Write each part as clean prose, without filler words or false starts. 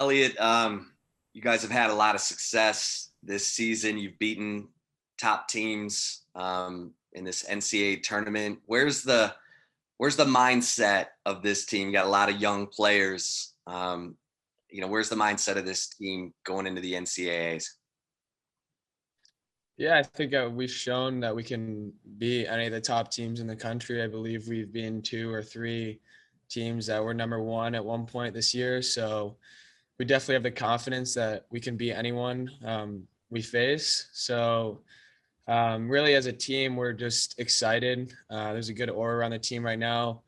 Elliot, you guys have had a lot of success this season. You've beaten top teams in this NCAA tournament. Where's the mindset of this team? You got a lot of young players. Where's the mindset of this team going into the NCAAs? Yeah, I think we've shown that we can beat any of the top teams in the country. I believe we've been 2 or 3 teams that were number 1 at one point this year. So we definitely have the confidence that we can beat anyone we face. So really, as a team, we're just excited. There's a good aura around the team right now.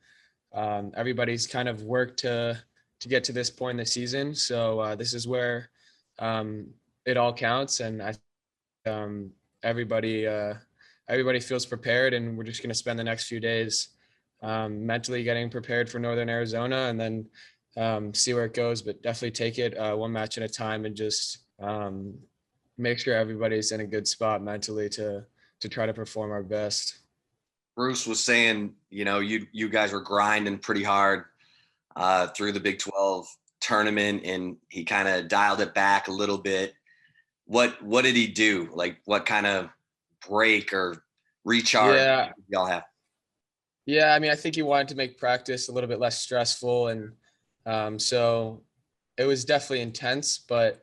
Everybody's kind of worked to get to this point in the season. So this is where it all counts. And everybody feels prepared, and we're just going to spend the next few days mentally getting prepared for Northern Arizona, and then see where it goes. But definitely take it one match at a time, and just make sure everybody's in a good spot mentally to try to perform our best. Bruce was saying, you guys were grinding pretty hard through the Big 12 tournament, and he kind of dialed it back a little bit. What did he do? Like, what kind of break or recharge did y'all have? Yeah, I mean, I think he wanted to make practice a little bit less stressful, and so it was definitely intense, but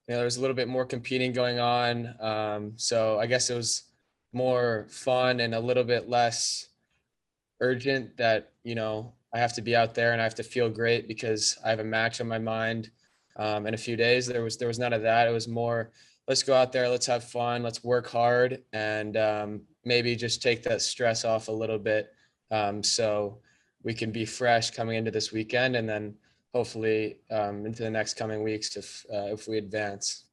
there was a little bit more competing going on. So I guess it was more fun and a little bit less urgent that, I have to be out there and I have to feel great because I have a match on my mind in a few days. There was none of that. It was more, let's go out there, let's have fun, let's work hard, and maybe just take that stress off a little bit, so we can be fresh coming into this weekend, and then hopefully into the next coming weeks if we advance.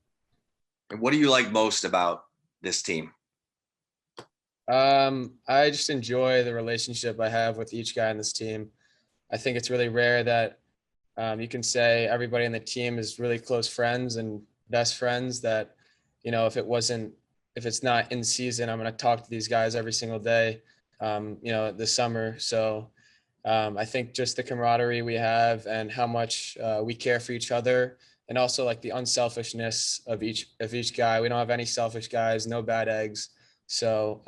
And what do you like most about this team? I just enjoy the relationship I have with each guy on this team. I think it's really rare that you can say everybody on the team is really close friends and best friends, that, if it's not in season, I'm going to talk to these guys every single day, this summer. So I think just the camaraderie we have and how much we care for each other, and also like the unselfishness of each guy. We don't have any selfish guys, no bad eggs. So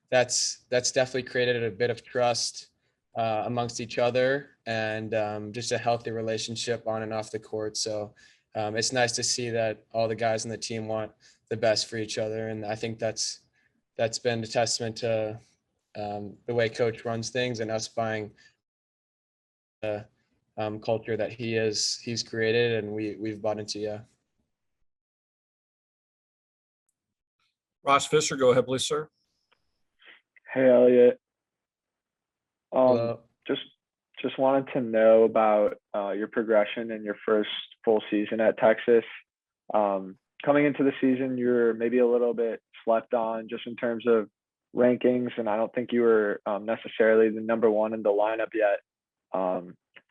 that's definitely created a bit of trust amongst each other, and just a healthy relationship on and off the court. So it's nice to see that all the guys on the team want the best for each other, and I think that's been a testament to the way Coach runs things, and us buying the culture that he's created and we've bought into. Yeah. Ross Fisher, go ahead, please, sir. Hey, Elliot. Hello. Just wanted to know about your progression in your first full season at Texas. Coming into the season, you're maybe a little bit slept on just in terms of rankings, and I don't think you were necessarily the number 1 in the lineup yet.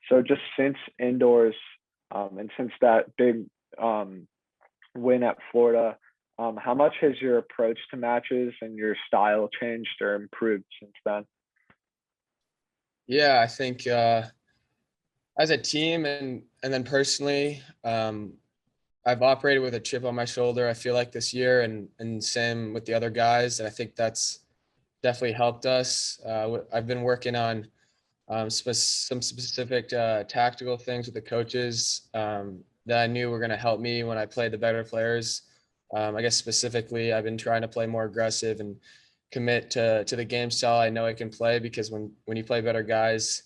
So just since indoors and since that big win at Florida, how much has your approach to matches and your style changed or improved since then? Yeah, I think as a team and then personally, I've operated with a chip on my shoulder, I feel like, this year, and same with the other guys. And I think that's definitely helped us. I've been working on some specific tactical things with the coaches that I knew were going to help me when I played the better players. I guess specifically, I've been trying to play more aggressive and commit to the game style I know I can play, because when you play better guys,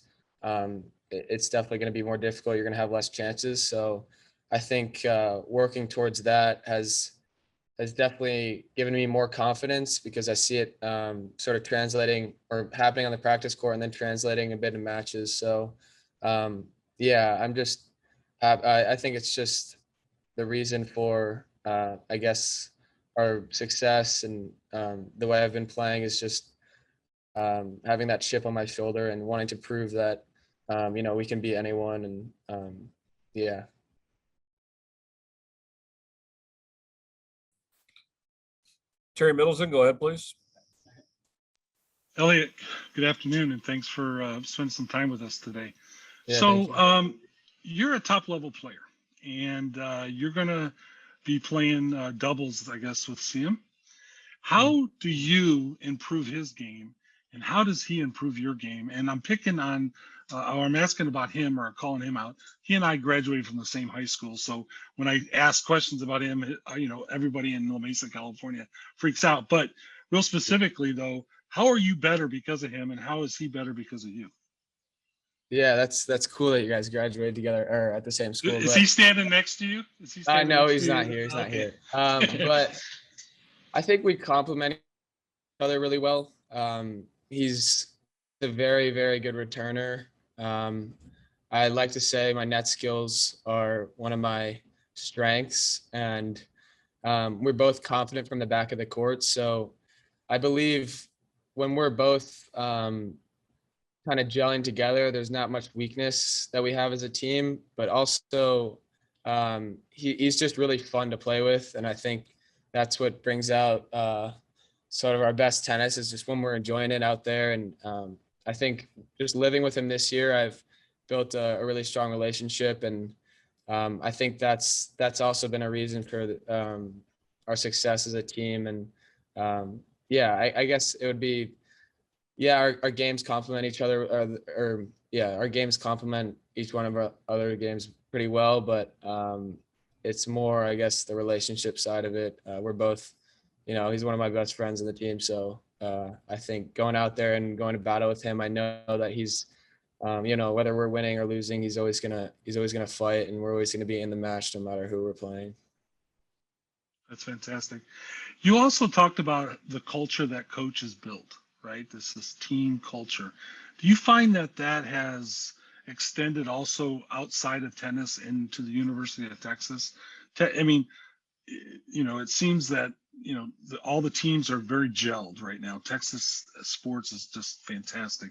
it's definitely going to be more difficult. You're going to have less chances. So I think working towards that has definitely given me more confidence, because I see it sort of translating or happening on the practice court and then translating a bit in matches. So yeah, I think it's just the reason for I guess our success, and the way I've been playing is just having that chip on my shoulder and wanting to prove that we can beat anyone. And yeah. Terry Middleton, go ahead, please. Elliot, good afternoon, and thanks for spending some time with us today. Yeah, so you're a top level player, and you're going to be playing doubles, I guess, with Sim. How do you improve his game, and how does he improve your game? And I'm picking on, or I'm asking about him or calling him out. He and I graduated from the same high school, so when I ask questions about him, everybody in La Mesa, California, freaks out. But real specifically, though, how are you better because of him, and how is he better because of you? Yeah, that's cool that you guys graduated together or at the same school. Is But he standing next to you? Is he I standing know next he's to not you? here. He's not Okay. here. But I think we complement each other really well. He's a very, very good returner. I like to say my net skills are one of my strengths, and we're both confident from the back of the court. So I believe when we're both kind of gelling together, there's not much weakness that we have as a team, but also he's just really fun to play with. And I think that's what brings out sort of our best tennis is just when we're enjoying it out there. And I think just living with him this year, I've built a really strong relationship. And I think that's also been a reason for our success as a team. And yeah, I guess it would be, yeah, our games complement each other, or yeah, our games complement each one of our other games pretty well, but it's more, I guess, the relationship side of it. We're both, he's one of my best friends in the team, so I think going out there and going to battle with him, I know that he's, whether we're winning or losing, he's always gonna fight, and we're always gonna be in the match no matter who we're playing. That's fantastic. You also talked about the culture that coach has built, right? This team culture. Do you find that has extended also outside of tennis into the University of Texas? I mean, it seems that, all the teams are very gelled right now. Texas sports is just fantastic.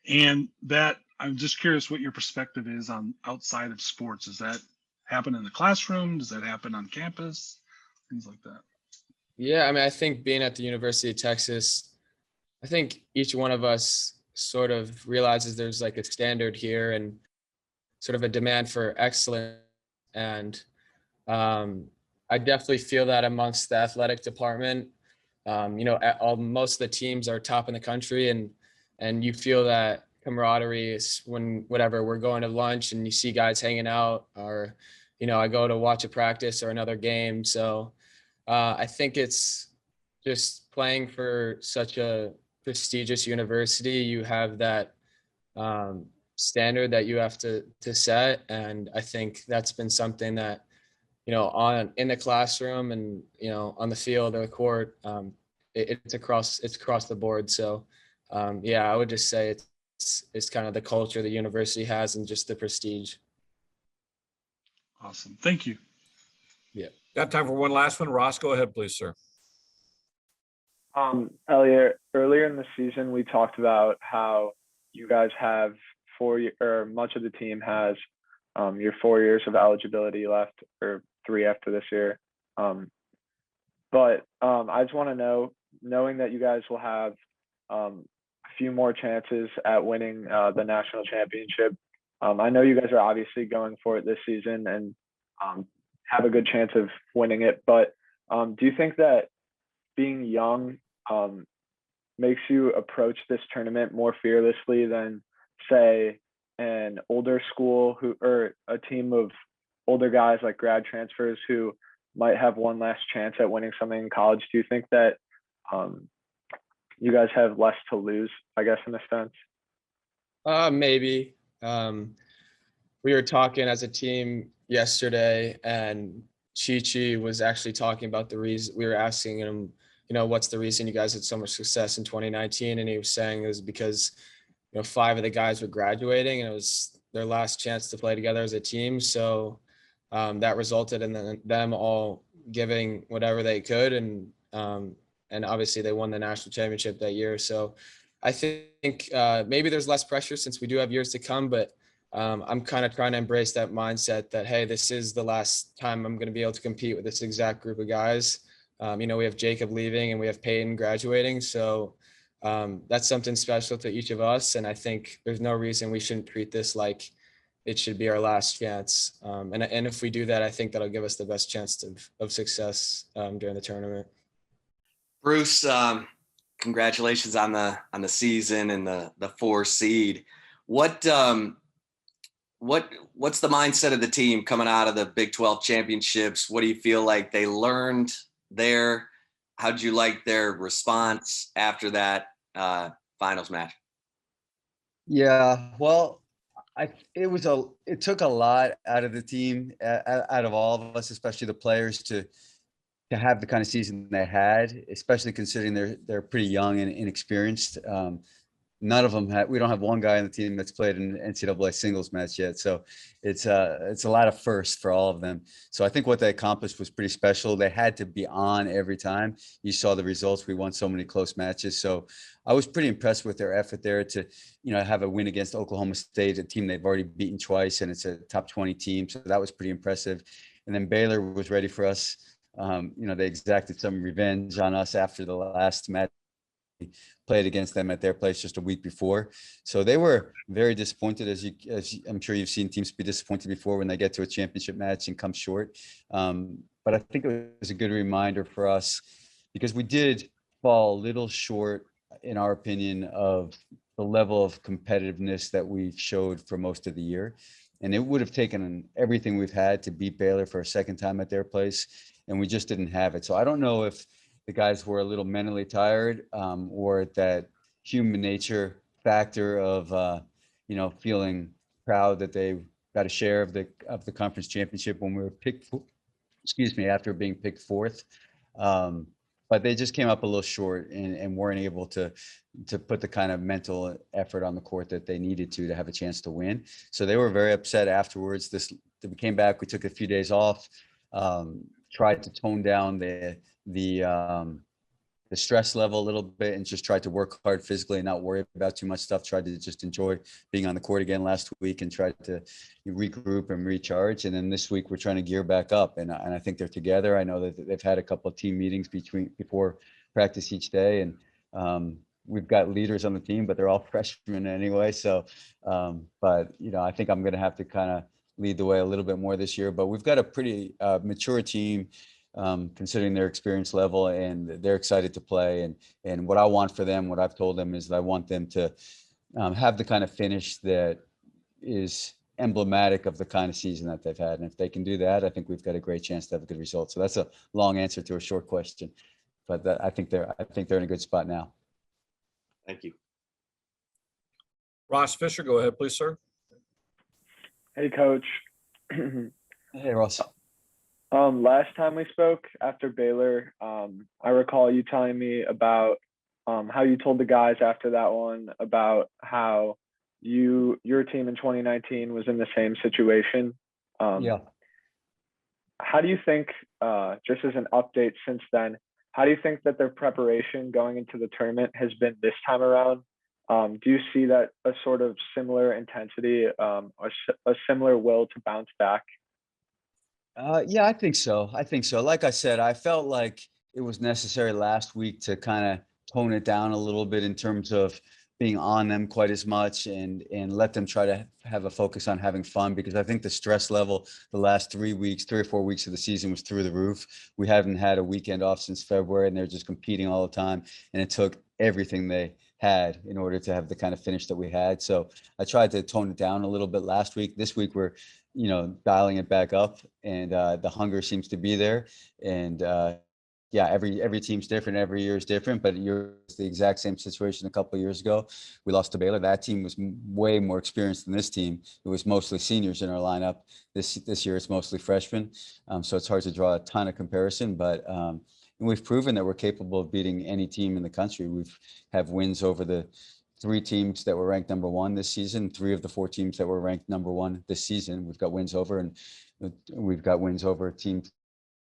And that, I'm just curious what your perspective is on outside of sports. Does that happen in the classroom? Does that happen on campus? Things like that. Yeah, I mean, I think being at the University of Texas, I think each one of us sort of realizes there's like a standard here and sort of a demand for excellence. And I definitely feel that amongst the athletic department. Most of the teams are top in the country, and you feel that camaraderie is when whatever we're going to lunch and you see guys hanging out, or I go to watch a practice or another game. So I think it's just playing for such a prestigious university. You have that standard that you have to set, and I think that's been something that in the classroom and on the field or the court, it's across the board. So yeah, I would just say it's kind of the culture the university has and just the prestige. Awesome. Thank you. Yeah. Got time for one last one. Ross, go ahead, please, sir. Elliot, earlier in the season, we talked about how you guys have much of the team has your 4 years of eligibility left, or 3 after this year. But I just want to know, knowing that you guys will have a few more chances at winning the national championship. I know you guys are obviously going for it this season and have a good chance of winning it. But do you think that being young makes you approach this tournament more fearlessly than, say, an older school or a team of older guys like grad transfers who might have one last chance at winning something in college? Do you think that you guys have less to lose, I guess, in a sense? Maybe. We were talking as a team yesterday, and Chi was actually talking about the reason. We were asking him, what's the reason you guys had so much success in 2019? And he was saying it was because, 5 of the guys were graduating and it was their last chance to play together as a team. So that resulted in them all giving whatever they could. And obviously they won the national championship that year. So I think maybe there's less pressure since we do have years to come, but I'm kind of trying to embrace that mindset that, hey, this is the last time I'm going to be able to compete with this exact group of guys. We have Jacob leaving and we have Peyton graduating. So that's something special to each of us. And I think there's no reason we shouldn't treat this like, it should be our last chance. And if we do that, I think that'll give us the best chance of success during the tournament. Bruce, congratulations on the season and the 4 seed. What's the mindset of the team coming out of the Big 12 championships? What do you feel like they learned there? How'd you like their response after that finals match? Yeah, well, it took a lot out of the team, out of all of us, especially the players, to have the kind of season they had, especially considering they're pretty young and inexperienced. None of them we don't have one guy on the team that's played an NCAA singles match yet. So it's a lot of firsts for all of them. So I think what they accomplished was pretty special. They had to be on every time. You saw the results. We won so many close matches. So I was pretty impressed with their effort there to, have a win against Oklahoma State, a team they've already beaten twice, and it's a top 20 team. So that was pretty impressive. And then Baylor was ready for us. They exacted some revenge on us after the last match. Played against them at their place just a week before. So they were very disappointed, as I'm sure you've seen teams be disappointed before when they get to a championship match and come short. But I think it was a good reminder for us, because we did fall a little short, in our opinion, of the level of competitiveness that we showed for most of the year. And it would have taken everything we've had to beat Baylor for a second time at their place, and we just didn't have it. So I don't know if the guys were a little mentally tired, or that human nature factor of, feeling proud that they got a share of the conference championship when we were picked, after being picked 4th. But they just came up a little short and weren't able to put the kind of mental effort on the court that they needed to have a chance to win. So they were very upset afterwards. We came back, we took a few days off, tried to tone down the stress level a little bit, and just tried to work hard physically and not worry about too much stuff. Tried to just enjoy being on the court again last week and tried to regroup and recharge. And then this week we're trying to gear back up, and I think they're together. I know that they've had a couple of team meetings before practice each day, and we've got leaders on the team, but they're all freshmen anyway. So, but I think I'm going to have to kind of lead the way a little bit more this year. But we've got a pretty mature team, considering their experience level, and they're excited to play. And what I want for them, what I've told them, is that I want them to have the kind of finish that is emblematic of the kind of season that they've had. And if they can do that, I think we've got a great chance to have a good result. So that's a long answer to a short question, but I think they're in a good spot now. Thank you. Ross Fisher, go ahead, please, sir. Hey, Coach. Hey, Ross. Last time we spoke after Baylor, I recall you telling me about how you told the guys after that one about how your team in 2019 was in the same situation. Yeah. How do you think, just as an update since then, how do you think that their preparation going into the tournament has been this time around? Do you see that a sort of similar intensity, or a similar will to bounce back? Yeah, I think so. Like I said, I felt like it was necessary last week to kind of tone it down a little bit in terms of being on them quite as much, and let them try to have a focus on having fun, because I think the stress level the last 3 or 4 weeks of the season was through the roof. We haven't had a weekend off since February, and they're just competing all the time, and it took everything they had in order to have the kind of finish that we had. So I tried to tone it down a little bit last week. This week we're dialing it back up, and the hunger seems to be there. And yeah, every team's different, every year is different, but it's the exact same situation a couple of years ago. We lost to Baylor. That team was way more experienced than this team. It was mostly seniors in our lineup. This year it's mostly freshmen, so it's hard to draw a ton of comparison, but and we've proven that we're capable of beating any team in the country. We've have wins over the 3 teams that were ranked number 1 this season, 3 of the 4 teams that were ranked number 1 this season. We've got wins over, and we've got wins over teams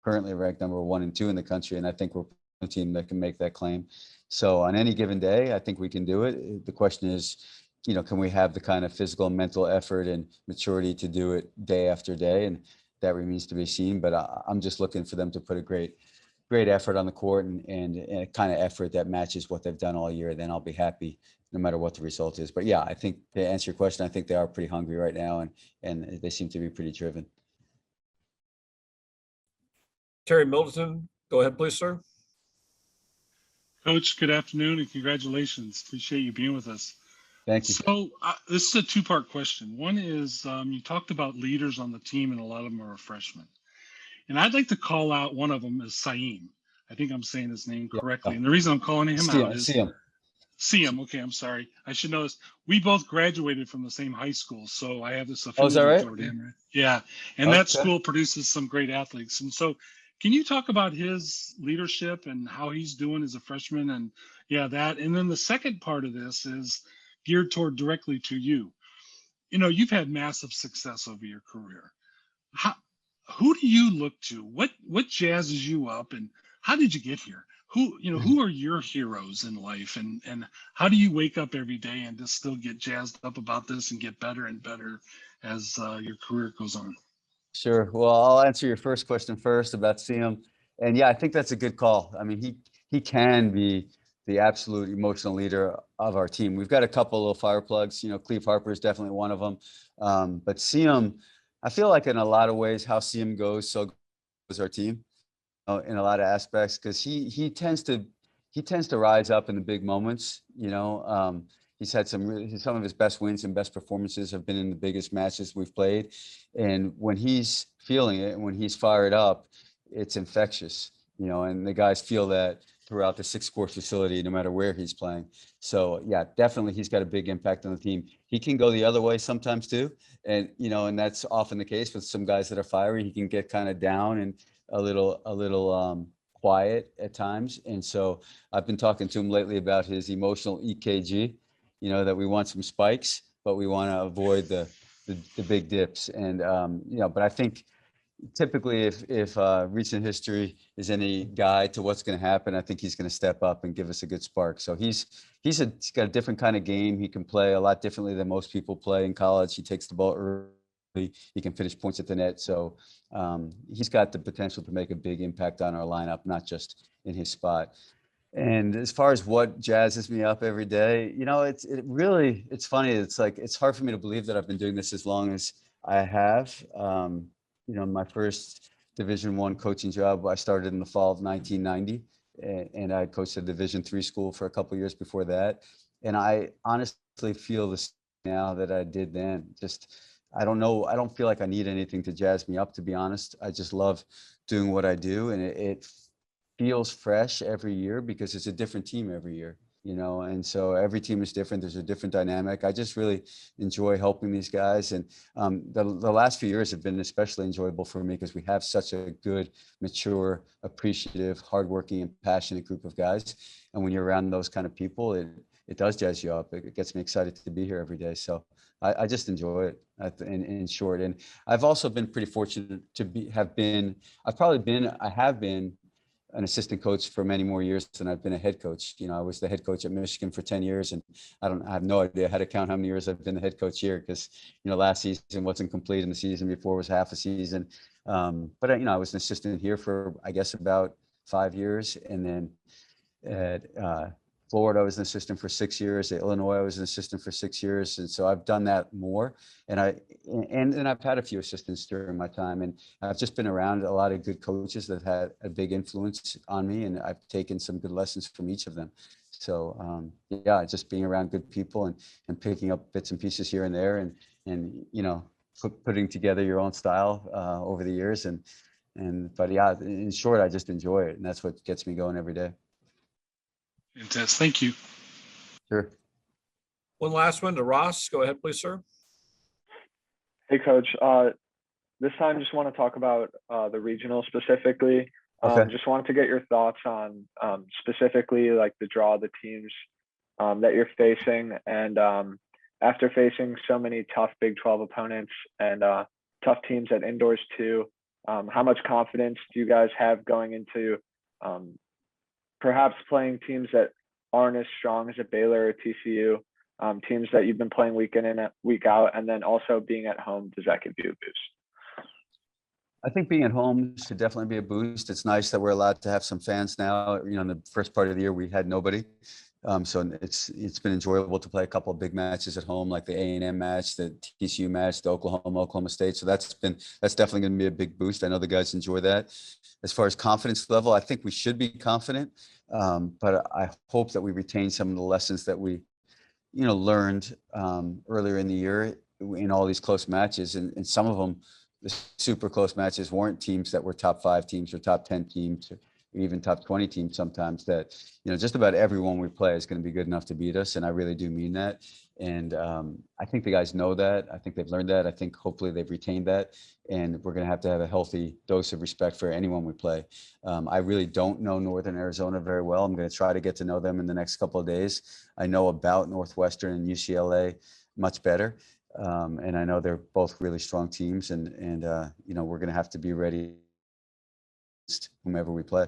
currently ranked number 1 and 2 in the country. And I think we're a team that can make that claim. So on any given day, I think we can do it. The question is, can we have the kind of physical and mental effort and maturity to do it day after day? And that remains to be seen. But I'm just looking for them to put a great effort on the court, and a kind of effort that matches what they've done all year. Then I'll be happy no matter what the result is. But yeah, I think to answer your question, I think they are pretty hungry right now, and they seem to be pretty driven. Terry Middleton, go ahead, please, sir. Coach, good afternoon and congratulations. Appreciate you being with us. Thank you. So this is a two-part question. One is you talked about leaders on the team, and a lot of them are freshmen. And I'd like to call out one of them is Saeem. I think I'm saying his name correctly. And the reason I'm calling him out is Siem. Okay, I'm sorry. I should know this. We both graduated from the same high school, so I have this affinity toward him. Right? Yeah, and that school produces some great athletes. And so, can you talk about his leadership and how he's doing as a freshman? And yeah, that. And then the second part of this is geared toward directly to you. You know, you've had massive success over your career. Who do you look to? What jazzes you up, and how did you get here? Who are your heroes in life, and how do you wake up every day and just still get jazzed up about this and get better and better as your career goes on? Sure. Well, I'll answer your first question first about Siem. And yeah, I think that's a good call. I mean, he can be the absolute emotional leader of our team. We've got a couple little fire plugs. You know, Cleve Harper is definitely one of them. But Siem, I feel like in a lot of ways, how Siem goes, so goes our team. In a lot of aspects, because he tends to rise up in the big moments. You know, he's had some of his best wins and best performances have been in the biggest matches we've played, and when he's feeling it and when he's fired up, it's infectious. You know, and the guys feel that throughout the 6-court facility, no matter where he's playing. So yeah, definitely he's got a big impact on the team. He can go the other way sometimes too, and you know, and that's often the case with some guys that are fiery. He can get kind of down and a little quiet at times. And so I've been talking to him lately about his emotional EKG, you know, that we want some spikes, but we want to avoid the big dips. And, you know, but I think typically if recent history is any guide to what's going to happen, I think he's going to step up and give us a good spark. So he's got a different kind of game. He can play a lot differently than most people play in college. He takes the ball early. He can finish points at the net. So he's got the potential to make a big impact on our lineup, not just in his spot. And as far as what jazzes me up every day, you know, it's funny. It's like, it's hard for me to believe that I've been doing this as long as I have. You know, my first Division I coaching job, I started in the fall of 1990, and I coached a Division III school for a couple of years before that. And I honestly feel the same now that I did then. Just, I don't know. I don't feel like I need anything to jazz me up, to be honest. I just love doing what I do, and it feels fresh every year because it's a different team every year, you know, and so every team is different. There's a different dynamic. I just really enjoy helping these guys. And the last few years have been especially enjoyable for me because we have such a good, mature, appreciative, hardworking, and passionate group of guys. And when you're around those kind of people, it does jazz you up. It gets me excited to be here every day. So I just enjoy it in short. And I've also been pretty fortunate to have been an assistant coach for many more years than I've been a head coach. You know, I was the head coach at Michigan for 10 years, and I have no idea how to count how many years I've been the head coach here, because, you know, last season wasn't complete and the season before was half a season. But you know, I was an assistant here for, I guess, about 5 years. And then at Florida, I was an assistant for 6 years. At Illinois, I was an assistant for 6 years. And so I've done that more. And I've had a few assistants during my time. And I've just been around a lot of good coaches that had a big influence on me. And I've taken some good lessons from each of them. So yeah, just being around good people and picking up bits and pieces here and there, and you know, putting together your own style over the years. But yeah, in short, I just enjoy it. And that's what gets me going every day. Fantastic. Thank you. Sure. One last one to Ross. Go ahead, please, sir. Hey, Coach. This time, just want to talk about the regional specifically. Okay. Just wanted to get your thoughts on specifically like the draw of the teams that you're facing, and after facing so many tough Big 12 opponents and tough teams at indoors too, how much confidence do you guys have going into perhaps playing teams that aren't as strong as a Baylor or TCU, teams that you've been playing week in and week out, and then also being at home, does that give you a boost? I think being at home should definitely be a boost. It's nice that we're allowed to have some fans now. You know, in the first part of the year, we had nobody. So it's been enjoyable to play a couple of big matches at home, like the A&M match, the TCU match, the Oklahoma State. So that's definitely going to be a big boost. I know the guys enjoy that. As far as confidence level, I think we should be confident, but I hope that we retain some of the lessons that we, learned earlier in the year in all these close matches, and some of them, the super close matches weren't teams that were top 5 teams or top 10 teams, or even top 20 teams sometimes, that, just about everyone we play is going to be good enough to beat us. And I really do mean that. And I think the guys know that. I think they've learned that. I think hopefully they've retained that. And we're going to have a healthy dose of respect for anyone we play. I really don't know Northern Arizona very well. I'm going to try to get to know them in the next couple of days. I know about Northwestern and UCLA much better. And I know they're both really strong teams. And we're going to have to be ready whomever we play.